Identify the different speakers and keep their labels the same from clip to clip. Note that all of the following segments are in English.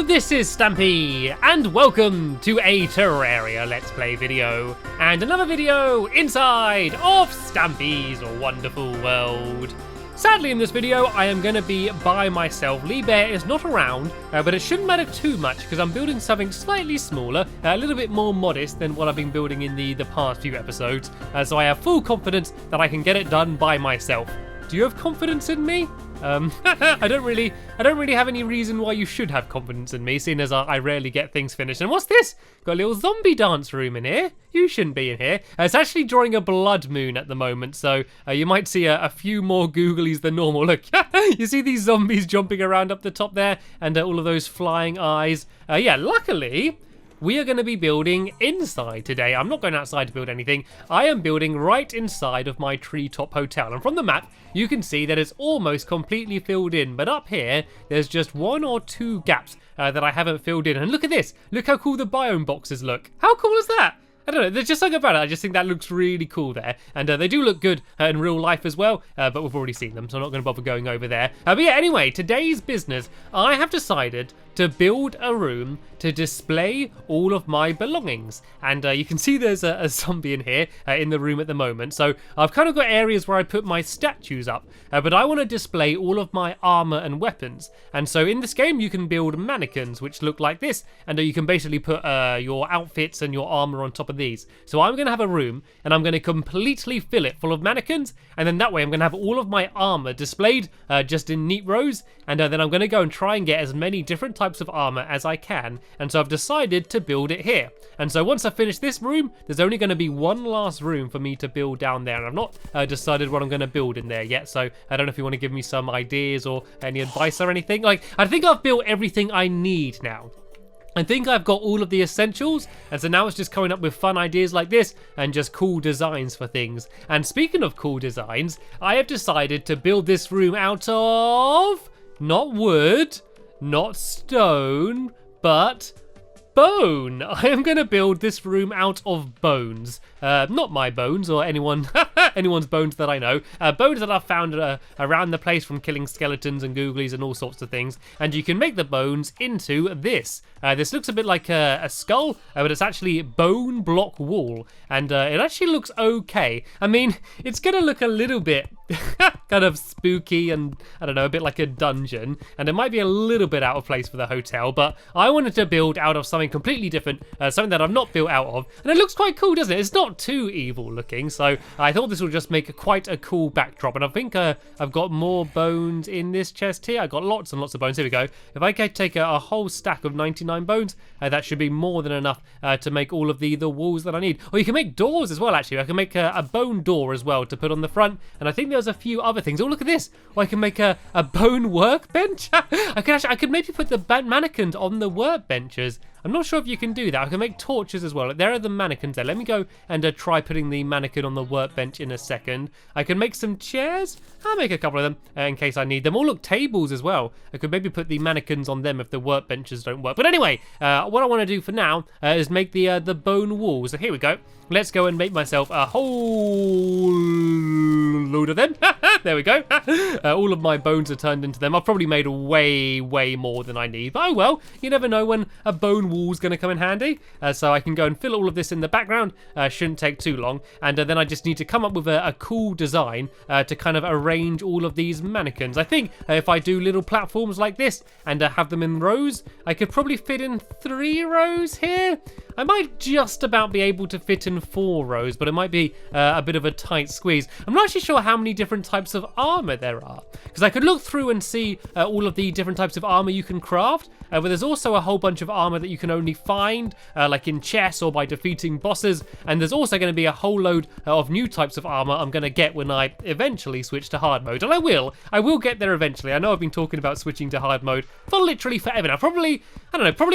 Speaker 1: Hello, this is Stampy, and welcome to a Terraria Let's Play video, and another video inside of Stampy's wonderful world. Sadly, in this video, I am going to be by myself. Lee Bear is not around, but it shouldn't matter too much because I'm building something slightly smaller, a little bit more modest than what I've been building in the past few episodes, so I have full confidence that I can get it done by myself. Do you have confidence in me? I don't really have any reason why you should have confidence in me, seeing as I rarely get things finished. And what's this? Got a little zombie dance room in here. You shouldn't be in here. It's actually drawing a blood moon at the moment, so you might see a few more googlies than normal. Look, you see these zombies jumping around up the top there, and all of those flying eyes. Yeah, luckily, we are going to be building inside today. I'm not going outside to build anything. I am building right inside of my treetop hotel. And from the map, you can see that it's almost completely filled in. But up here, there's just one or two gaps that I haven't filled in. And look at this. Look how cool the biome boxes look. How cool is that? I don't know, there's just something about it. I just think that looks really cool there. And they do look good in real life as well, but we've already seen them, so I'm not going to bother going over there. But yeah, anyway, today's business, I have decided to build a room to display all of my belongings. And you can see there's a zombie in here in the room at the moment. So I've kind of got areas where I put my statues up, but I want to display all of my armor and weapons. And so in this game, you can build mannequins, which look like this. And you can basically put your outfits and your armor on top of these. So I'm going to have a room and I'm going to completely fill it full of mannequins, and then that way I'm going to have all of my armor displayed just in neat rows, and then I'm going to go and try and get as many different types of armor as I can. And so I've decided to build it here. And so once I finish this room, there's only going to be one last room for me to build down there, and I've not decided what I'm going to build in there yet. So I don't know if you want to give me some ideas or any advice or anything. Like, I think I've built everything I need now. I think I've got all of the essentials, and so now it's just coming up with fun ideas like this and just cool designs for things. And speaking of cool designs, I have decided to build this room out of not wood, not stone, but bone. I am going to build this room out of bones. Not my bones or anyone's bones that I know. Bones that I've found around the place from killing skeletons and googlies and all sorts of things. And you can make the bones into this. This looks a bit like a skull, but it's actually bone block wall. And it actually looks okay. I mean, it's going to look a little bit kind of spooky and, I don't know, a bit like a dungeon. And it might be a little bit out of place for the hotel, but I wanted to build out of something completely different, something that I've not built out of. And it looks quite cool, doesn't it? It's not too evil looking, so I thought this will just make quite a cool backdrop. And I think I've got more bones in this chest here. I got lots and lots of bones. Here we go. If I could take a whole stack of 99 bones, that should be more than enough to make all of the walls that I need. Or you can make doors as well, actually. I can make a bone door as well to put on the front. And I think there's a few other things. Oh, look at this. Or I can make a bone workbench. I could maybe put the mannequins on the workbenches. I'm not sure if you can do that. I can make torches as well. There are the mannequins there. Let me go and try putting the mannequin on the workbench in a second. I can make some chairs. I'll make a couple of them in case I need them. Oh, look, tables as well. I could maybe put the mannequins on them if the workbenches don't work. But anyway, what I want to do for now is make the bone walls. So here we go. Let's go and make myself a whole load of them. There we go. All of my bones are turned into them. I've probably made way more than I need. But oh well, you never know when a bone wall's going to come in handy. So I can go and fill all of this in the background. Shouldn't take too long. And then I just need to come up with a cool design to kind of arrange all of these mannequins. I think if I do little platforms like this and have them in rows, I could probably fit in 3 rows here. I might just about be able to fit in 4 rows, but it might be a bit of a tight squeeze. I'm not actually sure how many different types of armor there are, because I could look through and see all of the different types of armor you can craft, but there's also a whole bunch of armor that you can only find like in chests or by defeating bosses, and there's also going to be a whole load of new types of armor I'm going to get when I eventually switch to hard mode, and I will get there eventually. I know I've been talking about switching to hard mode for literally forever now, probably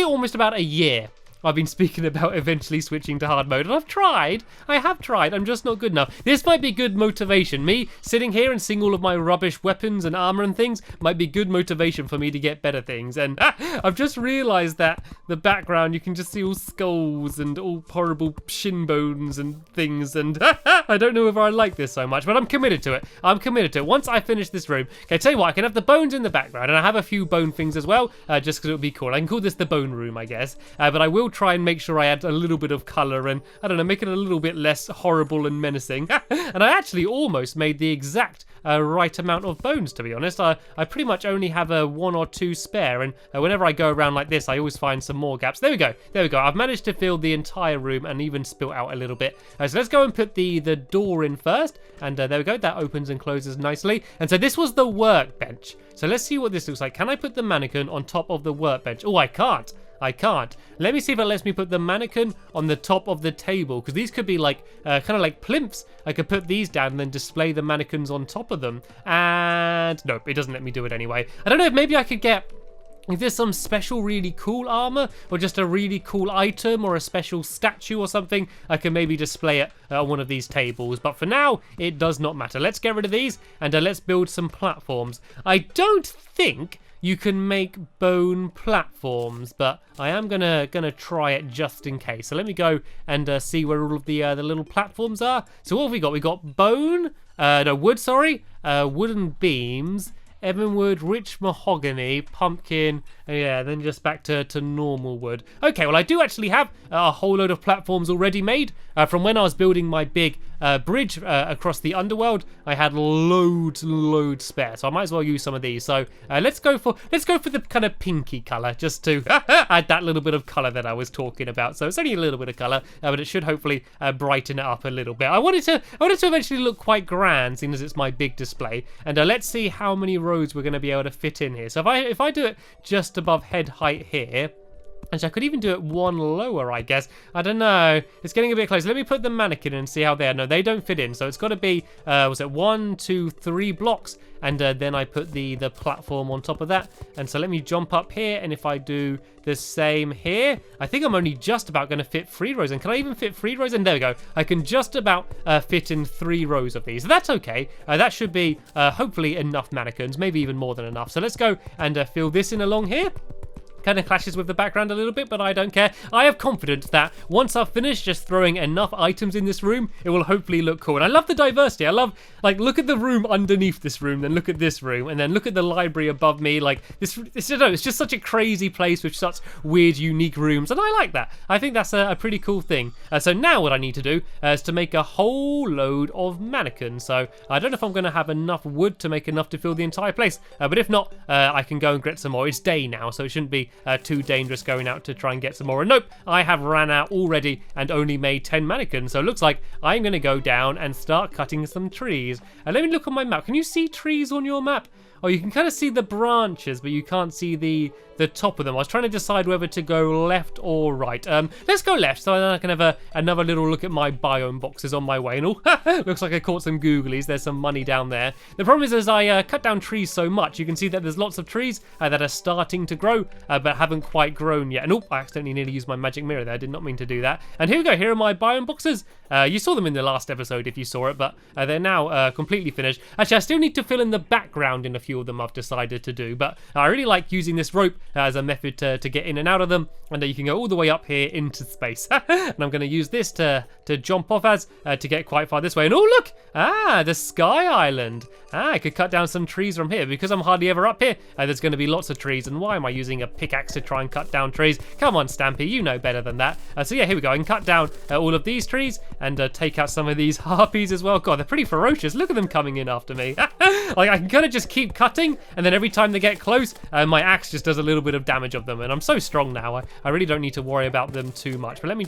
Speaker 1: almost about a year. I've been speaking about eventually switching to hard mode, and I have tried, I'm just not good enough. This might be good motivation. Me sitting here and seeing all of my rubbish weapons and armor and things might be good motivation for me to get better things. And I've just realized that the background, you can just see all skulls and all horrible shin bones and things, and I don't know if I like this so much, but I'm committed to it. Once I finish this room, okay, tell you what, I can have the bones in the background, and I have a few bone things as well, just because it would be cool. I can call this the bone room, I guess, but I will try and make sure I add a little bit of color and, I don't know, make it a little bit less horrible and menacing. And I actually almost made the exact right amount of bones, to be honest. I pretty much only have a 1 or 2 spare, and whenever I go around like this, I always find some more gaps. There we go. I've managed to fill the entire room and even spilt out a little bit. So let's go and put the door in first, and there we go. That opens and closes nicely. And so this was the workbench. So let's see what this looks like. Can I put the mannequin on top of the workbench? Oh, I can't. Let me see if it lets me put the mannequin on the top of the table, because these could be like kind of like plinths. I could put these down and then display the mannequins on top of them. And nope, it doesn't let me do it anyway. I don't know if maybe I could get, if there's some special really cool armor or just a really cool item or a special statue or something, I can maybe display it on one of these tables. But for now, it does not matter. Let's get rid of these and let's build some platforms. I don't think you can make bone platforms, but I am gonna try it just in case. So let me go and see where all of the little platforms are. So what have we got? We got bone, wood, sorry, wooden beams, Evanwood, rich mahogany, pumpkin, yeah, then just back to normal wood. Okay, well, I do actually have a whole load of platforms already made. From when I was building my big bridge across the underworld, I had loads spare, so I might as well use some of these. So let's go for the kind of pinky color, just to add that little bit of color that I was talking about. So it's only a little bit of color, but it should hopefully brighten it up a little bit. I wanted to eventually look quite grand, seeing as it's my big display. And let's see how many rows we're going to be able to fit in here. So if I do it just above head height here, and I could even do it one lower, I guess. I don't know. It's getting a bit close. Let me put the mannequin in and see how they are. No, they don't fit in. So it's got to be, was it 1, 2, 3 blocks? And then I put the platform on top of that. And so let me jump up here. And if I do the same here, I think I'm only just about going to fit 3 rows. And can I even fit 3 rows? And there we go. I can just about fit in 3 rows of these. So that's okay. That should be hopefully enough mannequins, maybe even more than enough. So let's go and fill this in along here. Kind of clashes with the background a little bit, but I don't care. I have confidence that once I've finished just throwing enough items in this room, it will hopefully look cool. And I love the diversity. I love, like, look at the room underneath this room, then look at this room, and then look at the library above me. Like, it's just such a crazy place with such weird, unique rooms, and I like that. I think that's a pretty cool thing. So now what I need to do is to make a whole load of mannequins. So I don't know if I'm going to have enough wood to make enough to fill the entire place, but if not, I can go and get some more. It's day now, so it shouldn't be too dangerous going out to try and get some more. And nope, I have ran out already and only made 10 mannequins. So it looks like I'm going to go down and start cutting some trees. And let me look on my map. Can you see trees on your map? Oh, you can kind of see the branches, but you can't see the top of them. I was trying to decide whether to go left or right. Let's go left, so then I can have another little look at my biome boxes on my way. And oh, looks like I caught some googlies. There's some money down there. The problem is, as I cut down trees so much, you can see that there's lots of trees that are starting to grow, but haven't quite grown yet. And oh, I accidentally nearly used my magic mirror there. I did not mean to do that. And here we go. Here are my biome boxes. You saw them in the last episode if you saw it, but they're now completely finished. Actually, I still need to fill in the background in a few of them I've decided to do, but I really like using this rope as a method to get in and out of them, and you can go all the way up here into space. And I'm going to use this to jump off as to get quite far this way. And oh, look! The Sky Island. I could cut down some trees from here because I'm hardly ever up here. There's going to be lots of trees, and why am I using a pickaxe to try and cut down trees? Come on, Stampy, you know better than that. So yeah, here we go. I can cut down all of these trees and take out some of these harpies as well. God, they're pretty ferocious. Look at them coming in after me. Like, I can kind of just keep cutting, and then every time they get close, my axe just does a little bit of damage of them, and I'm so strong now. I really don't need to worry about them too much. But let me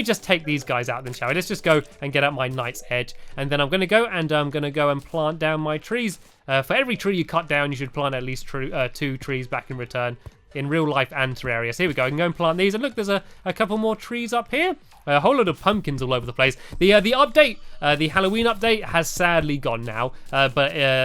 Speaker 1: just take these guys out then, shall we? Let's just go and get out my knight's edge, and then I'm going to go and plant down my trees. For every tree you cut down, you should plant at least 2 trees back in return. in real life and Terraria. So here we go. I can go and plant these. And look, there's a couple more trees up here. A whole lot of pumpkins all over the place. The update, the Halloween update has sadly gone now. But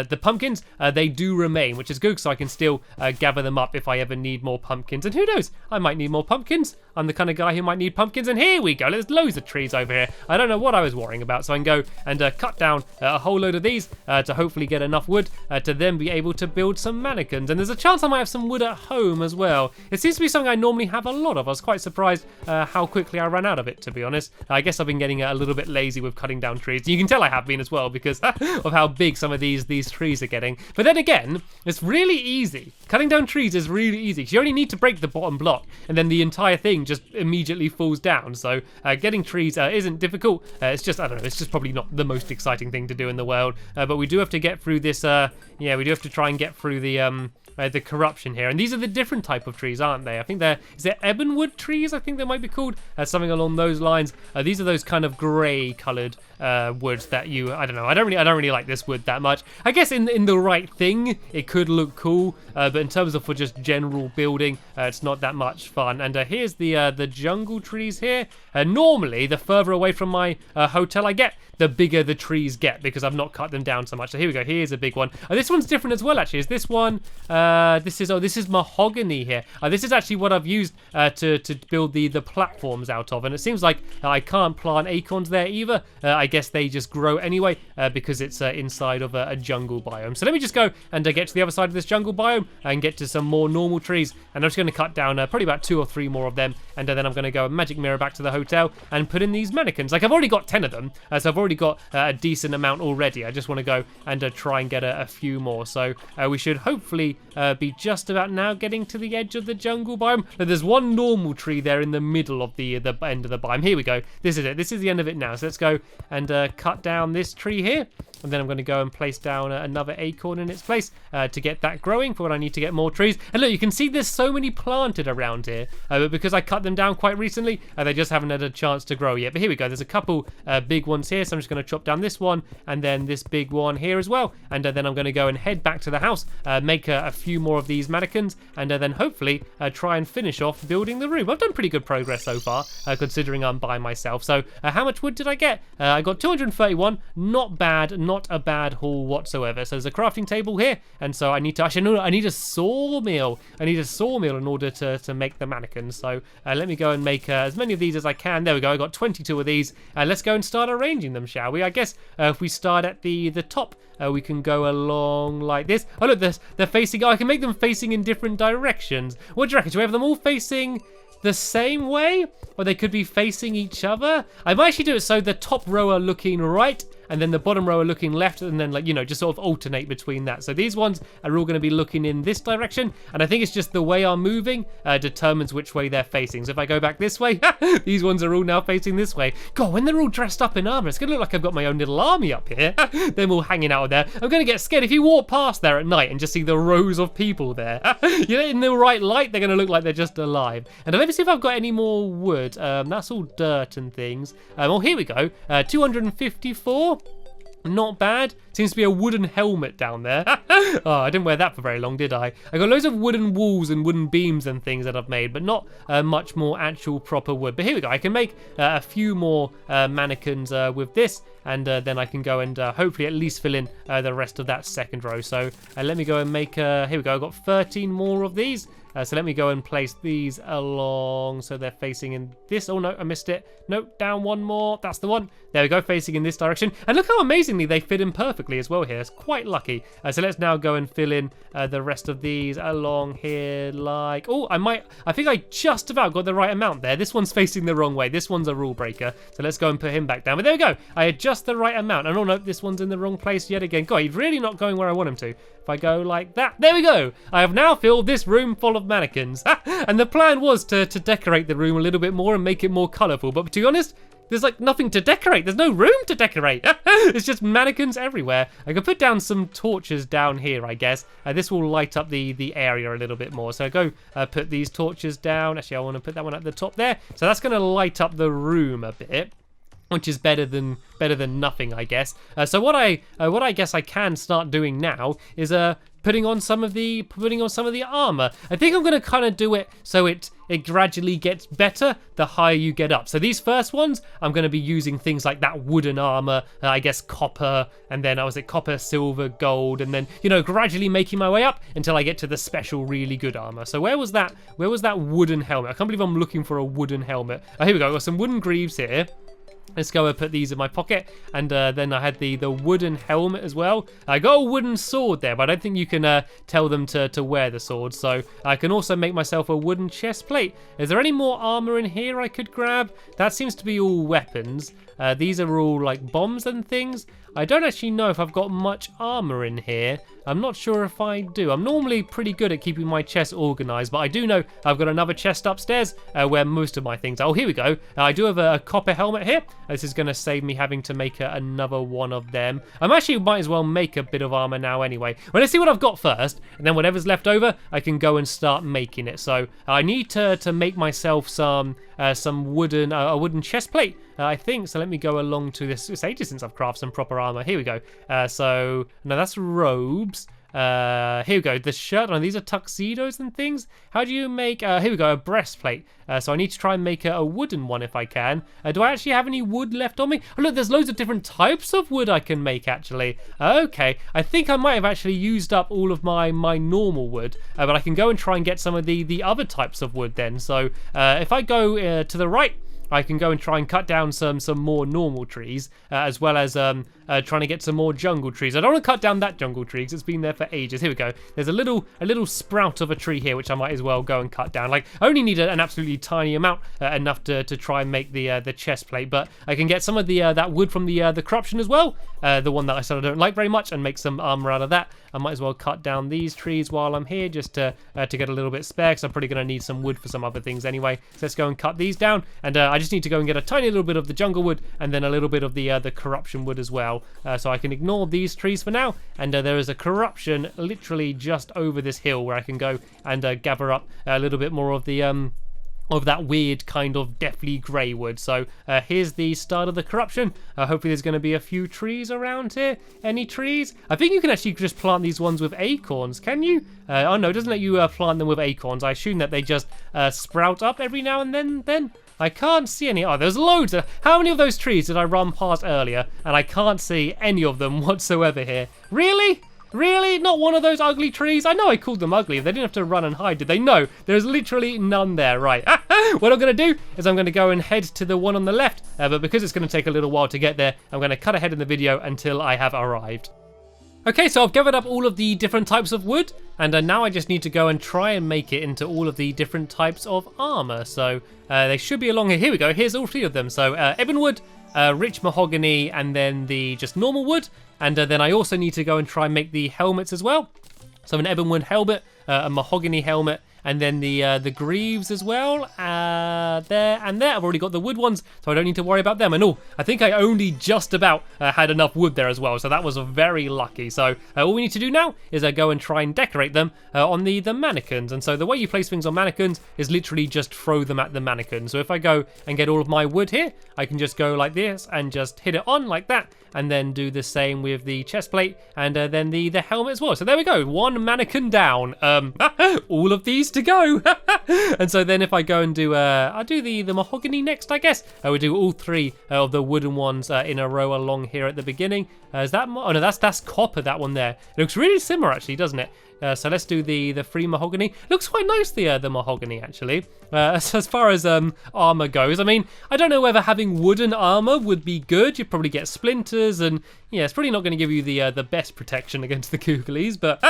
Speaker 1: the pumpkins, they do remain, which is good, so I can still gather them up if I ever need more pumpkins. And who knows, I might need more pumpkins. I'm the kind of guy who might need pumpkins. And here we go. There's loads of trees over here. I don't know what I was worrying about, so I can go and cut down a whole load of these to hopefully get enough wood to then be able to build some mannequins. And there's a chance I might have some wood at home as well. It seems to be something I normally have a lot of. I was quite surprised how quickly I ran out of it, to be honest. I guess I've been getting a little bit lazy with cutting down trees. You can tell I have been as well because of how big some of these trees are getting. But then again, it's really easy. Cutting down trees is really easy. You only need to break the bottom block and then the entire thing just immediately falls down. So getting trees isn't difficult. It's just, I don't know, it's just probably not the most exciting thing to do in the world. But we do have to get through this, we do have to try and get through the corruption here. And these are the different type of trees, aren't they? I think is it ebonwood trees? I think they might be called something along those lines. These are those kind of grey coloured woods that I don't know. I don't really like this wood that much. I guess in the right thing, it could look cool. But in terms of for just general building, it's not that much fun. And here's the jungle trees here. Normally, the further away from my hotel I get, the bigger the trees get because I've not cut them down so much. So here we go. Here's a big one. This one's different as well, actually. Is this one? This is mahogany here. This is actually what I've used to build the platforms out of. And it seems like I can't plant acorns there either. I guess they just grow anyway because it's inside of a jungle biome. So let me just go and get to the other side of this jungle biome and get to some more normal trees. And I'm just going to cut down probably about 2 or 3 more of them. And then I'm going to go and magic mirror back to the hotel and put in these mannequins. Like I've already got 10 of them. So I've already got a decent amount already. I just want to go and try and get a few more. So we should hopefully be just about now getting to the edge of the jungle biome. Now, there's one normal tree there in the middle of the end of the biome. Here we go. This is it. This is the end of it now. So let's go and cut down this tree here. And then I'm going to go and place down another acorn in its place to get that growing for when I need to get more trees. And look, you can see there's so many planted around here. But because I cut them down quite recently, they just haven't had a chance to grow yet. But here we go. There's a couple big ones here. So I'm just going to chop down this one and then this big one here as well. And then I'm going to go and head back to the house, make a few more of these mannequins, and then hopefully try and finish off building the room. I've done pretty good progress so far, considering I'm by myself. So how much wood did I get? I got 231. Not bad. Not a bad haul whatsoever. So there's a crafting table here, and so I need to actually, no, I need a sawmill. I need a sawmill in order to make the mannequins. So let me go and make as many of these as I can. There we go. I got 22 of these. Let's go and start arranging them, shall we? I guess if we start at the top, we can go along like this. Oh look, they're facing. Oh, I can make them facing in different directions. What do you reckon? Do we have them all facing the same way, or they could be facing each other? I might actually do it so the top row are looking right and then the bottom row are looking left, and then, like, you know, just sort of alternate between that. So these ones are all going to be looking in this direction, and I think it's just the way I'm moving determines which way they're facing. So if I go back this way, these ones are all now facing this way. God, when they're all dressed up in armor, it's going to look like I've got my own little army up here. Them all hanging out there. I'm going to get scared if you walk past there at night and just see the rows of people there. You know, in the right light, they're going to look like they're just alive. And let me see if I've got any more wood. That's all dirt and things. Oh, here we go. 254. Not bad. Seems to be a wooden helmet down there. Oh, I didn't wear that for very long, did I? I got loads of wooden walls and wooden beams and things that I've made, but not much more actual proper wood. But here we go. I can make a few more mannequins with this, and then I can go and hopefully at least fill in the rest of that second row. So let me go and make, here we go. I've got 13 more of these. So let me go and place these along so they're facing in this. Oh no, I missed it. Nope, down one more. That's the one. There we go, facing in this direction. And look how amazingly they fit in perfectly as well here. It's quite lucky. So let's now go and fill in the rest of these along here like... Oh, I think I just about got the right amount there. This one's facing the wrong way. This one's a rule breaker. So let's go and put him back down. But there we go. I had just the right amount. And oh no, this one's in the wrong place yet again. God, he's really not going where I want him to. If I go like that, there we go. I have now filled this room full of mannequins. And the plan was to decorate the room a little bit more and make it more colourful. But to be honest, there's like nothing to decorate. There's no room to decorate. It's just mannequins everywhere. I could put down some torches down here, I guess. This will light up the area a little bit more. So I go put these torches down. Actually, I want to put that one at the top there. So that's going to light up the room a bit. which is better than nothing, I guess. So what I guess I can start doing now is putting on some of the armor. I think I'm gonna kind of do it so it gradually gets better the higher you get up. So these first ones, I'm gonna be using things like that wooden armor, I guess copper, and then copper, silver, gold, and then gradually making my way up until I get to the special, really good armor. So where was that wooden helmet? I can't believe I'm looking for a wooden helmet. Oh, here we go. I've got some wooden greaves here. Let's go and put these in my pocket, and then I had the wooden helmet as well. I got a wooden sword there, but I don't think you can tell them to wear the sword, so I can also make myself a wooden chest plate. Is there any more armor in here I could grab? That seems to be all weapons. These are all like bombs and things. I don't actually know if I've got much armor in here. I'm not sure if I do. I'm normally pretty good at keeping my chest organized, but I do know I've got another chest upstairs where most of my things are. Oh, here we go. I do have a copper helmet here. This is going to save me having to make another one of them. I'm actually might as well make a bit of armor now anyway. Well, let's see what I've got first, and then whatever's left over, I can go and start making it. So I need to make myself some wooden chest plate. I think so. Let me go along to this. It's ages since I've crafted some proper armor. Here we go. So no, that's robes. Here we go. The shirt. Oh, these are tuxedos and things. How do you make? Here we go. A breastplate. So I need to try and make a wooden one if I can. Do I actually have any wood left on me? Oh look, there's loads of different types of wood I can make actually. Okay, I think I might have actually used up all of my normal wood, but I can go and try and get some of the other types of wood then. So if I go to the right, I can go and try and cut down some more normal trees, as well as trying to get some more jungle trees. I don't want to cut down that jungle tree because it's been there for ages. Here we go. There's a little sprout of a tree here, which I might as well go and cut down. Like, I only need an absolutely tiny amount, enough to try and make the chest plate. But I can get some of that wood from the corruption as well, the one that I sort of don't like very much, and make some armor out of that. I might as well cut down these trees while I'm here, just to get a little bit spare, because I'm probably going to need some wood for some other things anyway. So let's go and cut these down, and I just need to go and get a tiny little bit of the jungle wood, and then a little bit of the corruption wood as well. So I can ignore these trees for now, and there is a corruption literally just over this hill where I can go and gather up a little bit more of the of that weird kind of deathly grey wood. So here's the start of the corruption. Hopefully there's going to be a few trees around here. Any trees? I think you can actually just plant these ones with acorns, can you? Oh no, it doesn't let you plant them with acorns. I assume that they just sprout up every now and then. I can't see any. Oh, there's loads. How many of those trees did I run past earlier? And I can't see any of them whatsoever here. Really? Really? Not one of those ugly trees? I know I called them ugly. They didn't have to run and hide, did they? No, there's literally none there. Right. What I'm going to do is I'm going to go and head to the one on the left. But because it's going to take a little while to get there, I'm going to cut ahead in the video until I have arrived. Okay, so I've gathered up all of the different types of wood, and now I just need to go and try and make it into all of the different types of armor. So they should be along here. Here we go. Here's all three of them. So ebon wood, rich mahogany, and then the just normal wood. And then I also need to go and try and make the helmets as well. So an ebon wood helmet, a mahogany helmet, and then the greaves as well. There and there. I've already got the wood ones, so I don't need to worry about them. And oh, I think I only just about had enough wood there as well, so that was very lucky. So all we need to do now is go and try and decorate them on the mannequins. And so the way you place things on mannequins is literally just throw them at the mannequin. So if I go and get all of my wood here, I can just go like this and just hit it on like that, and then do the same with the chest plate and then the helmet as well. So there we go, one mannequin down. All of these to go. And so then if I go and do I'll do the mahogany next, I guess. I would do all three of the wooden ones in a row along here at the beginning. Is that oh no, that's copper, that one there. It looks really similar actually, doesn't it? So let's do the free mahogany. Looks quite nice, the mahogany actually. As far as armor goes, I mean, I don't know whether having wooden armor would be good. You'd probably get splinters, and yeah, it's probably not going to give you the best protection against the googlies, but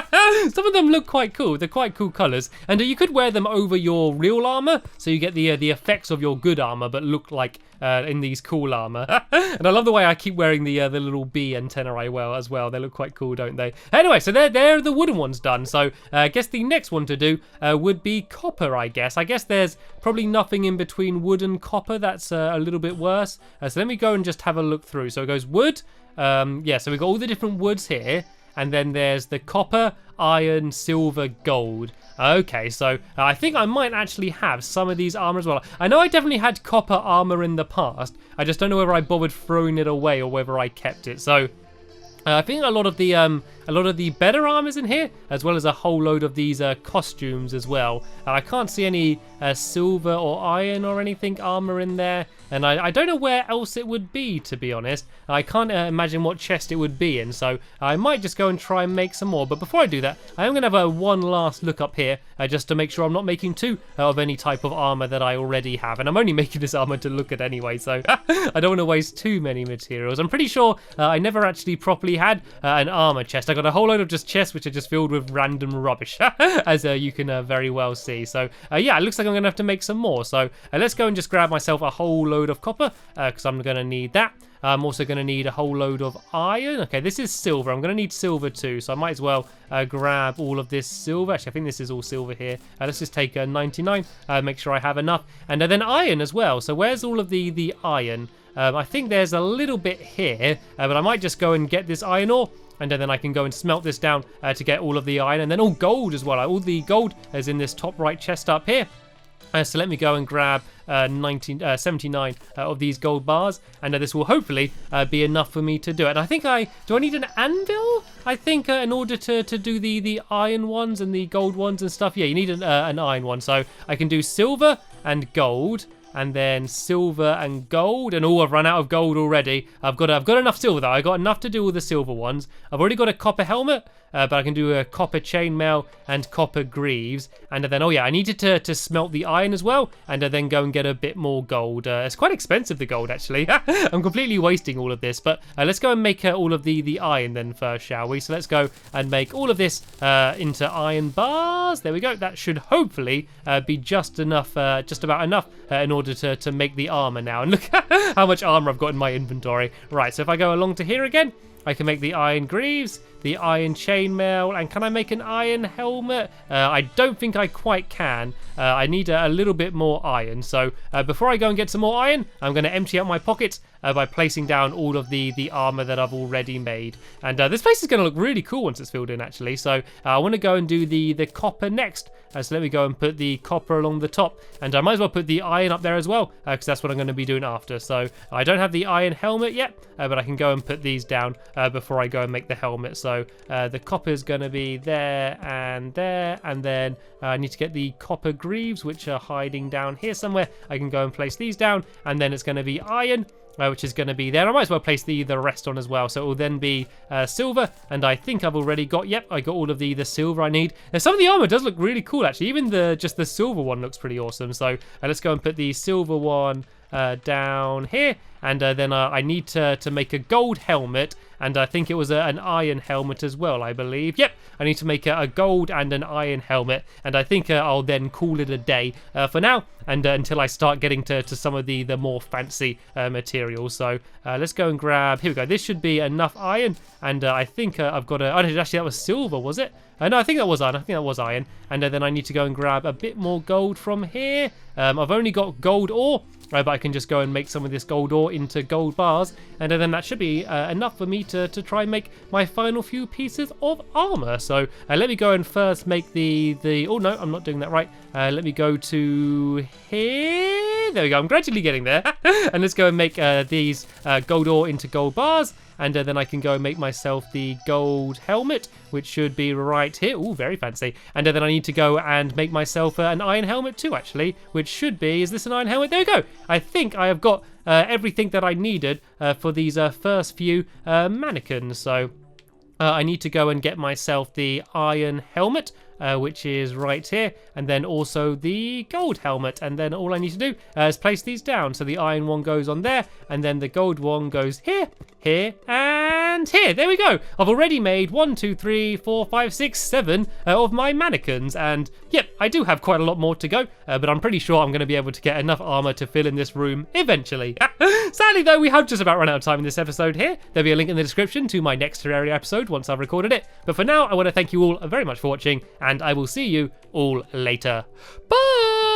Speaker 1: some of them look quite cool. They're quite cool colors, and you could wear them over your real armor, so you get the effects of your good armor, but look like in these cool armor. And I love the way I keep wearing the little bee antennae as well. They look quite cool, don't they? Anyway, so they're the wooden ones done. So I guess the next one to do would be copper, I guess. I guess there's probably nothing in between wood and copper that's a little bit worse. So let me go and just have a look through. So it goes wood. Yeah, so we've got all the different woods here. and then there's the copper, iron, silver, gold. Okay, so I think I might actually have some of these armor as well. I know I definitely had copper armor in the past. I just don't know whether I bothered throwing it away or whether I kept it. So I think a lot of the better armors in here, as well as a whole load of these costumes as well. I can't see any silver or iron or anything armor in there, and I don't know where else it would be, to be honest. I can't imagine what chest it would be in, so I might just go and try and make some more. But before I do that, I am going to have one last look up here, just to make sure I'm not making two of any type of armor that I already have. And I'm only making this armor to look at anyway, so I don't want to waste too many materials. I'm pretty sure I never actually properly had an armor chest. I got a whole load of just chests which are just filled with random rubbish, as you can very well see. So yeah, it looks like I'm gonna have to make some more. So let's go and just grab myself a whole load of copper, because I'm gonna need that. I'm also going to need a whole load of iron. Okay, this is silver. I'm going to need silver too, so I might as well grab all of this silver. Actually, I think this is all silver here. Let's just take 99, make sure I have enough. And then iron as well. So where's all of the iron? I think there's a little bit here, but I might just go and get this iron ore. And then I can go and smelt this down to get all of the iron. And then all gold as well. All the gold is in this top right chest up here. So let me go and grab 79 of these gold bars, and this will hopefully be enough for me to do it. And I think do I need an anvil? I think in order to do the iron ones and the gold ones and stuff. Yeah, you need an iron one. So I can do silver and gold, and then silver and gold. And I've run out of gold already. I've got enough silver though. I got enough to do all the silver ones. I've already got a copper helmet, but I can do a copper chainmail and copper greaves. And then, oh yeah, I needed to smelt the iron as well, and then go and get a bit more gold. It's quite expensive, the gold, actually. I'm completely wasting all of this, but let's go and make all of the iron then first, shall we? So let's go and make all of this into iron bars. There we go. That should hopefully be just enough, just about enough in order to make the armor now. And look how much armor I've got in my inventory. Right, so if I go along to here again, I can make the iron greaves, the iron chainmail, and can I make an iron helmet? I don't think I quite can. I need a little bit more iron. So before I go and get some more iron, I'm going to empty out my pockets by placing down all of the armor that I've already made. And this place is going to look really cool once it's filled in, actually. So I want to go and do the copper next. So let me go and put the copper along the top, and I might as well put the iron up there as well, because that's what I'm going to be doing after. So I don't have the iron helmet yet, but I can go and put these down before I go and make the helmet. So the copper is going to be there, and then I need to get the copper greaves, which are hiding down here somewhere. I can go and place these down, and then it's going to be iron, which is going to be there. I might as well place the rest on as well. So it will then be silver, and I think I've already got, yep, I got all of the silver I need. Now, some of the armor does look really cool, actually. Even just the silver one looks pretty awesome. So let's go and put the silver one down here, and then I need to make a gold helmet, and I think it was an iron helmet as well, I believe. Yep, I need to make a gold and an iron helmet, and I think I'll then call it a day for now, and until I start getting to some of the more fancy materials. So let's go and grab, here we go, this should be enough iron, and I think I've got actually that was silver, was it? No, I think that was iron. And then I need to go and grab a bit more gold from here. I've only got gold ore, but I can just go and make some of this gold ore into gold bars, and then that should be enough for me to try and make my final few pieces of armor. So let me go and first make the oh no, I'm not doing that right. Let me go to here. There we go. I'm gradually getting there. And let's go and make these gold ore into gold bars. And then I can go and make myself the gold helmet, which should be right here. Ooh, very fancy. And then I need to go and make myself an iron helmet too, actually, which should be, is this an iron helmet? There we go. I think I have got everything that I needed for these first few mannequins. So I need to go and get myself the iron helmet, which is right here, and then also the gold helmet, and then all I need to do is place these down. So the iron one goes on there, and then the gold one goes here, here, and here. There we go. I've already made 1, 2, 3, 4, 5, 6, 7 of my mannequins, and yep, I do have quite a lot more to go, but I'm pretty sure I'm going to be able to get enough armor to fill in this room eventually. Sadly though, we have just about run out of time in this episode here. There'll be a link in the description to my next Terraria episode once I've recorded it, but for now I want to thank you all very much for watching, and I will see you all later. Bye!